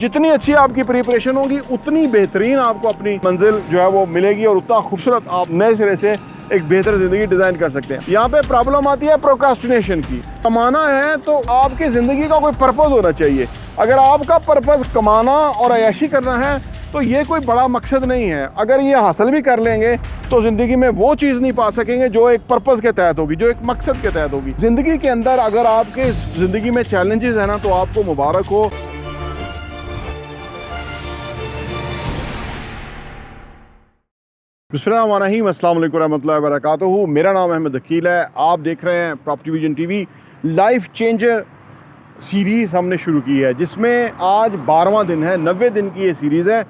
जितनी अच्छी आपकी प्रिपरेशन होगी उतनी बेहतरीन आपको अपनी मंजिल जो है वो मिलेगी और उतना खूबसूरत आप नए सिरे से एक बेहतर ज़िंदगी डिज़ाइन कर सकते हैं। यहाँ पे प्रॉब्लम आती है प्रोक्रास्टिनेशन की। कमाना है तो आपकी ज़िंदगी का कोई पर्पज़ होना चाहिए। अगर आपका पर्पज़ कमाना और अय्याशी करना है तो ये कोई बड़ा मकसद नहीं है। अगर ये हासिल भी कर लेंगे तो ज़िंदगी में वो चीज़ नहीं पा सकेंगे जो एक पर्पज़ के तहत होगी, जो एक मकसद के तहत होगी। ज़िंदगी के अंदर अगर आपके ज़िंदगी में चैलेंजेस हैं ना तो आपको मुबारक हो। बिस्मिल्लाहिर्रहमानिर्रहीम, अस्सलाम वालेकुम रहमतुल्लाहि व बरकातुहू। मेरा नाम अहमद अकील है। आप देख रहे हैं property vision TV. Life changer series हमने शुरू की है जिसमें आज 12वां दिन है। 90 दिन की ये सीरीज़ है।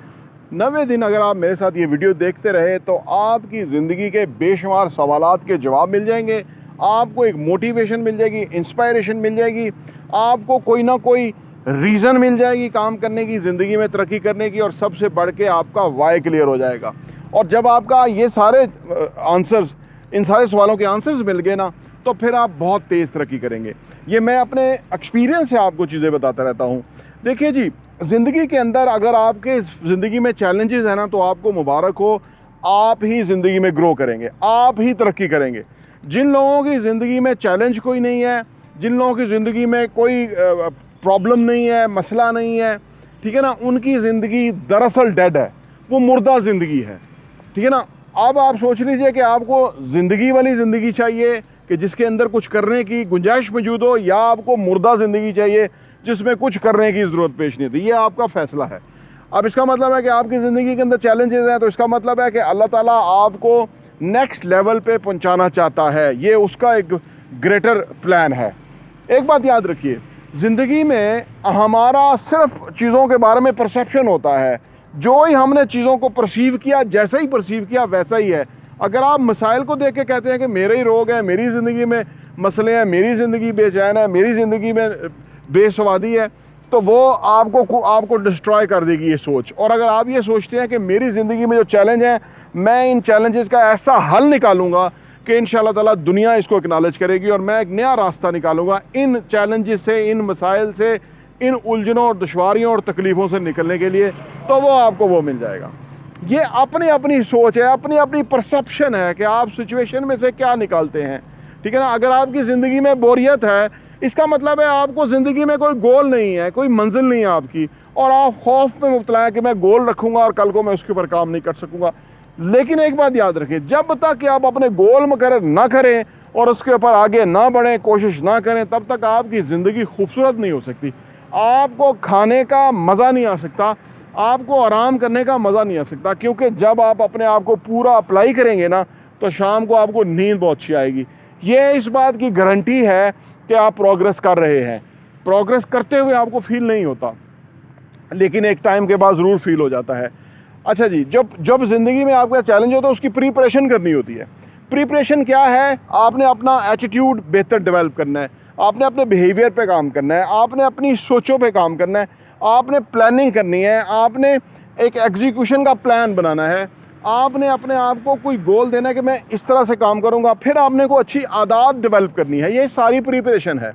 90 दिन अगर आप मेरे साथ ये वीडियो देखते रहे तो आपकी ज़िंदगी के बेशुमार सवालात के जवाब मिल जाएंगे। आपको एक मोटिवेशन मिल जाएगी, इंस्पायरेशन मिल जाएगी, आपको कोई ना कोई रीज़न मिल जाएगी काम करने की, ज़िंदगी में तरक्की करने की, और सबसे बढ़ के आपका वाई क्लियर हो जाएगा। और जब आपका ये सारे आंसर्स, इन सारे सवालों के आंसर्स मिल गए ना तो फिर आप बहुत तेज़ तरक्की करेंगे। ये मैं अपने एक्सपीरियंस से आपको चीज़ें बताता रहता हूँ। देखिए जी, ज़िंदगी के अंदर अगर आपके ज़िंदगी में चैलेंजेस हैं ना तो आपको मुबारक हो। आप ही ज़िंदगी में ग्रो करेंगे, आप ही तरक्की करेंगे। जिन लोगों की ज़िंदगी में चैलेंज कोई नहीं है, जिन लोगों की ज़िंदगी में कोई प्रॉब्लम नहीं है, मसला नहीं है, ठीक है ना, उनकी ज़िंदगी दरअसल डेड है, वो मुर्दा ज़िंदगी है, ठीक है ना। अब आप सोच लीजिए कि आपको ज़िंदगी वाली ज़िंदगी चाहिए कि जिसके अंदर कुछ करने की गुंजाइश मौजूद हो, या आपको मुर्दा ज़िंदगी चाहिए जिसमें कुछ करने की ज़रूरत पेश नहीं होती। ये आपका फ़ैसला है। अब इसका मतलब है कि आपकी ज़िंदगी के अंदर चैलेंजेस हैं तो इसका मतलब है कि अल्लाह ताला आपको नेक्स्ट लेवल पे पहुंचाना चाहता है। ये उसका एक ग्रेटर प्लान है। एक बात याद रखिए, ज़िंदगी में हमारा सिर्फ चीज़ों के बारे में परसेप्शन होता है। जो ही हमने चीज़ों को परसीव किया, जैसा ही परसीव किया वैसा ही है। अगर आप मसाइल को देख के कहते हैं कि मेरे ही रोग है, मेरी ज़िंदगी में मसले हैं, मेरी ज़िंदगी बेचैन है, मेरी ज़िंदगी में बेसवादी है, तो वो आपको डिस्ट्रॉय कर देगी ये सोच। और अगर आप ये सोचते हैं कि मेरी ज़िंदगी में जो चैलेंज हैं, मैं इन चैलेंजेस का ऐसा हल निकालूंगा कि इंशाल्लाह ताला दुनिया इसको एक्नॉलेज करेगी और मैं एक नया रास्ता निकालूंगा इन चैलेंजेस से, इन मसाइल से, इन उलझनों और दुश्वारियों और तकलीफ़ों से निकलने के लिए, तो वो आपको वो मिल जाएगा। ये अपनी अपनी सोच है, अपनी अपनी परसेप्शन है कि आप सिचुएशन में से क्या निकालते हैं, ठीक है ना। अगर आपकी ज़िंदगी में बोरियत है, इसका मतलब है आपको ज़िंदगी में कोई गोल नहीं है, कोई मंजिल नहीं है आपकी, और आप खौफ में मुब्तला है कि मैं गोल रखूँगा और कल को मैं उसके ऊपर काम नहीं कर सकूँगा। लेकिन एक बात याद रखें, जब तक कि आप अपने गोल मुकर्रर ना करें और उसके ऊपर आगे ना बढ़ें, कोशिश ना करें, तब तक आपकी ज़िंदगी खूबसूरत नहीं हो सकती। आपको खाने का मज़ा नहीं आ सकता, आपको आराम करने का मज़ा नहीं आ सकता, क्योंकि जब आप अपने आप को पूरा अप्लाई करेंगे ना तो शाम को आपको नींद बहुत अच्छी आएगी। ये इस बात की गारंटी है कि आप प्रोग्रेस कर रहे हैं। प्रोग्रेस करते हुए आपको फील नहीं होता, लेकिन एक टाइम के बाद ज़रूर फील हो जाता है। अच्छा जी, जब ज़िंदगी में आपका चैलेंज होता है उसकी प्रिपरेशन करनी होती है। प्रिपरेशन क्या है? आपने अपना एटीट्यूड बेहतर डेवलप करना है, आपने अपने बिहेवियर पे काम करना है, आपने अपनी सोचों पे काम करना है, आपने प्लानिंग करनी है, आपने एक एग्जीक्यूशन का प्लान बनाना है, आपने अपने आप को कोई गोल देना है कि मैं इस तरह से काम करूँगा, फिर आपने को अच्छी आदत डेवलप करनी है। ये सारी प्रिपरेशन है,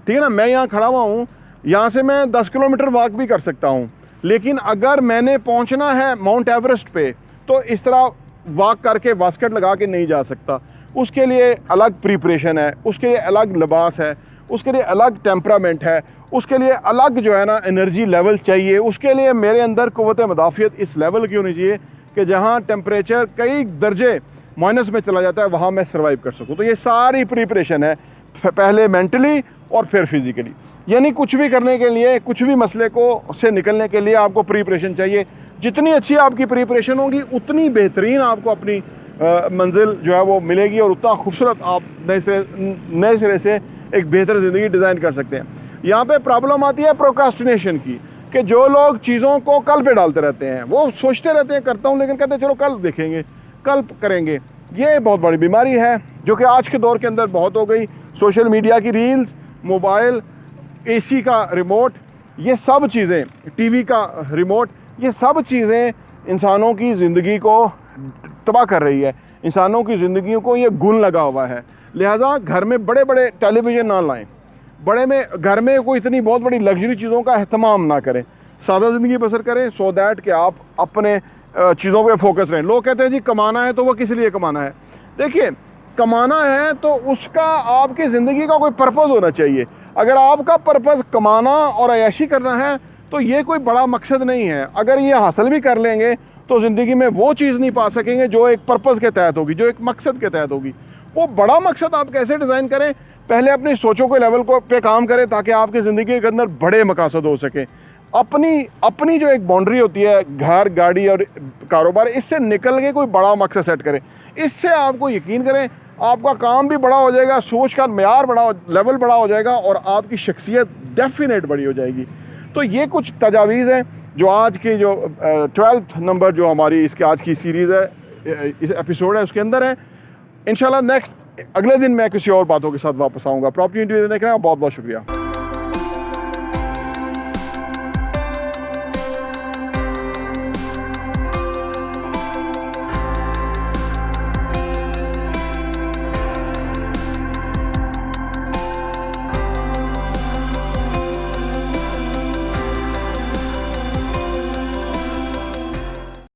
ठीक है ना। मैं यहाँ खड़ा हुआ हूँ, यहाँ से मैं 10 किलोमीटर वॉक भी कर सकता हूँ, लेकिन अगर मैंने पहुँचना है माउंट एवरेस्ट पे तो इस तरह वॉक करके बास्केट लगा के नहीं जा सकता। उसके लिए अलग प्रिपरेशन है, उसके लिए अलग लिबास है, उसके लिए अलग टेम्परामेंट है, उसके लिए अलग जो है ना एनर्जी लेवल चाहिए। उसके लिए मेरे अंदर क़ुव्वत मदाफ़ियत इस लेवल की होनी चाहिए कि जहाँ टेम्परेचर कई दर्जे माइनस में चला जाता है वहाँ मैं सर्वाइव कर सकूँ। तो ये सारी प्रिपरेशन है, पहले मेंटली और फिर फिज़िकली। यानी कुछ भी करने के लिए, कुछ भी मसले को से निकलने के लिए आपको प्रिपरेशन चाहिए। जितनी अच्छी आपकी प्रिपरेशन होगी उतनी बेहतरीन आपको अपनी मंजिल जो है वो मिलेगी और उतना खूबसूरत आप नए सिरे से एक बेहतर ज़िंदगी डिज़ाइन कर सकते हैं। यहाँ पे प्रॉब्लम आती है प्रोक्रास्टिनेशन की, कि जो लोग चीज़ों को कल पे डालते रहते हैं, वो सोचते रहते हैं करता हूँ, लेकिन कहते हैं चलो कल देखेंगे, कल करेंगे। ये बहुत बड़ी बीमारी है जो कि आज के दौर के अंदर बहुत हो गई। सोशल मीडिया की रील्स, मोबाइल, एसी का रिमोट, ये सब चीज़ें, टीवी का रिमोट, ये सब चीज़ें इंसानों की ज़िंदगी को तबाह कर रही है। इंसानों की ज़िंदगियों को ये गुण लगा हुआ है। लिहाजा घर में बड़े बड़े टेलीविज़न ना लाएं, घर में कोई इतनी बहुत बड़ी लग्जरी चीज़ों का अहतमाम ना करें। सादा ज़िंदगी बसर करें, सो दैट कि आप अपने चीज़ों पे फोकस रहें। लोग कहते हैं जी कमाना है तो वो किस लिए कमाना है। देखिए, कमाना है तो उसका आपकी ज़िंदगी का कोई पर्पज़ होना चाहिए। अगर आपका पर्पज़ कमाना और अय्याशी करना है तो ये कोई बड़ा मकसद नहीं है। अगर ये हासिल भी कर लेंगे तो ज़िंदगी में वो चीज़ नहीं पा सकेंगे जो एक पर्पज़ के तहत होगी, जो एक मकसद के तहत होगी। वो बड़ा मकसद आप कैसे डिज़ाइन करें, पहले अपनी सोचों के लेवल को पे काम करें ताकि आपकी ज़िंदगी के अंदर बड़े मकासद हो सकें। अपनी जो एक बाउंड्री होती है, घर, गाड़ी और कारोबार, इससे निकल के कोई बड़ा मकसद सेट करें। इससे आपको यकीन करें आपका काम भी बड़ा हो जाएगा, सोच का मेयार लेवल बड़ा हो जाएगा और आपकी शख्सियत डेफिनेट बड़ी हो जाएगी। तो ये कुछ तजावीज़ हैं जो आज के जो 12th नंबर जो हमारी इसके आज की सीरीज़ है, इस एपिसोड है, उसके अंदर है। इंशाल्लाह नेक्स्ट अगले दिन मैं किसी और बातों के साथ वापस आऊँगा। प्रॉपर्टी इंटरव्यू देखने का बहुत बहुत शुक्रिया।